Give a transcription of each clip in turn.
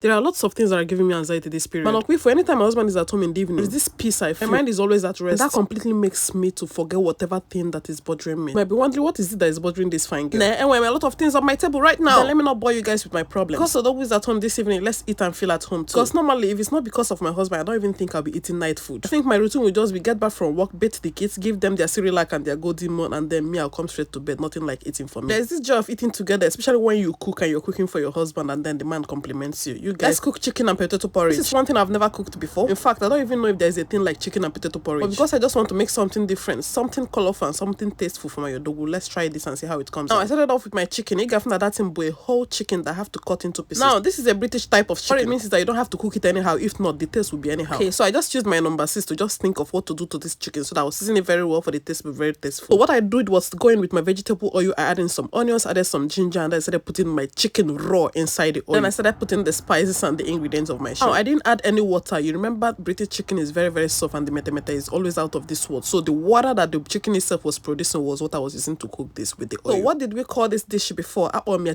There are lots of things that are giving me anxiety this period. But for anytime my husband is at home in the evening, there's this peace I feel. My mind is always at rest. And that completely makes me to forget whatever thing that is bothering me. You might be wondering, what is it that is bothering this fine girl? Anyway, a lot of things on my table right now. Then let me not bore you guys with my problems. Because although he's at home this evening, let's eat and feel at home too. Because normally, if it's not because of my husband, I don't even think I'll be eating night food. I think my routine will just be get back from work, bathe the kids, give them their cereal and their golden moon, and then me, I'll come straight to bed. Nothing like eating for me. There's this joy of eating together, especially when you cook and you're cooking for your husband, and then the man compliments you. You guys cook chicken and potato porridge. This is one thing I've never cooked before. In fact, I don't even know if there's a thing like chicken and potato porridge. But because I just want to make something different, something colorful and something tasteful for my yodogu, let's try this and see how it comes out. I started off with my chicken. You got that thing a whole chicken that I have to cut into pieces. Now, this is a British type of chicken. What it means is that you don't have to cook it anyhow. If not, the taste will be anyhow. Okay, so I just used my number 6 to just think of what to do to this chicken so that I was seasoning it very well for the taste to be very tasteful. So what I did was go in with my vegetable oil. I added some onions, added some ginger, and then I started putting my chicken raw inside the oil. Then I started putting the spices and the ingredients of my chicken. Now, I didn't add any water. You remember British chicken is very, very soft and the mete is always out of this world. So the water that the chicken itself was producing was what I was using to cook this with the oil. So what did we call this dish before?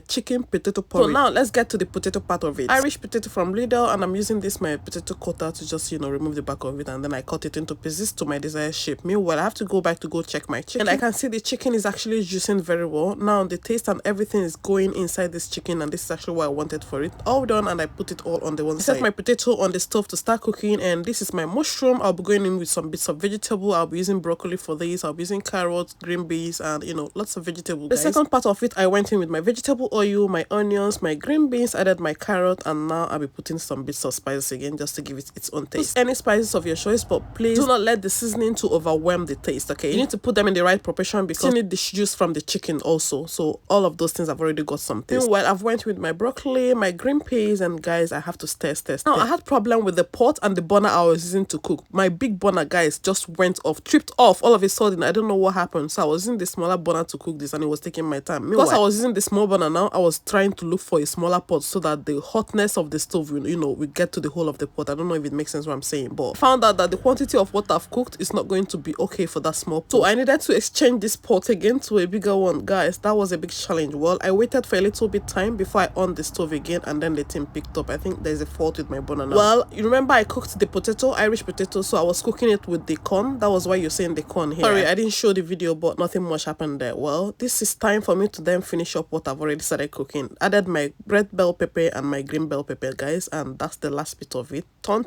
Chicken potato porridge. So now let's get to the potato part of it. Irish potato from Lidl, and I'm using this my potato cutter to just remove the back of it, and then I cut it into pieces to my desired shape. Meanwhile, I have to go back to go check my chicken, and I can see the chicken is actually juicing very well. Now the taste and everything is going inside this chicken, and this is actually what I wanted for it. All done, and I put it all on the one side. I set my potato on the stove to start cooking, and this is my mushroom. I'll be going in with some bits of vegetable. I'll be using broccoli for this. I'll be using carrots, green beans, and lots of vegetables. The second part of it, I went in with my vegetable oil, my onions, my green beans, added my carrot, and now I'll be putting some bits of spices again just to give it its own taste. Use any spices of your choice, but please do not let the seasoning to overwhelm the taste. Okay, you need to put them in the right proportion because you need the juice from the chicken also. So all of those things have already got some taste. Meanwhile, I've went with my broccoli, my green peas, and guys, I have to stir. Now I had problem with the pot and the burner I was using to cook. My big burner, guys, just went off, tripped off all of a sudden. I don't know what happened. So I was using the smaller burner to cook this, and it was taking my time. Meanwhile, because I was using the small burner now, I was trying to look for a smaller pot so that the hotness of the stove, we get to the whole of the pot. I don't know if it makes sense what I'm saying, but I found out that the quantity of what I've cooked is not going to be okay for that small pot. So I needed to exchange this pot again to a bigger one. Guys, that was a big challenge. Well, I waited for a little bit time before I on the stove again, and then the thing picked up. I think there's a fault with my burner now. Well, you remember I cooked the potato, Irish potato, so I was cooking it with the corn. That was why you're seeing the corn here. Sorry, I didn't show the video, but nothing much happened there. Well, this is time for me to then finish up what I've already started cooking. Added my red bell pepper and my green bell pepper, guys, and that's the last bit of it. Turn,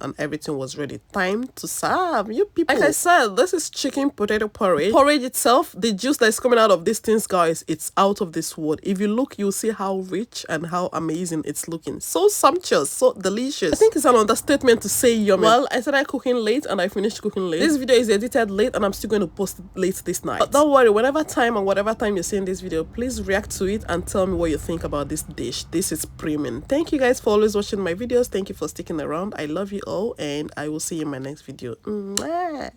and everything was ready. Time to serve, you people. Like I said, this is chicken potato porridge. Porridge itself, the juice that is coming out of these things, guys, it's out of this world. If you look, you'll see how rich and how amazing it's looking. So sumptuous, so delicious. I think it's an understatement to say yummy. Well, I started cooking late and I finished cooking late. This video is edited late and I'm still going to post it late this night. But don't worry, whatever time you're seeing this video, please react to it and tell me what you think about this dish. This is premium. Thank you guys for always watching my videos. Thank you for sticking around. I love you all, and I will see you in my next video. Mwah.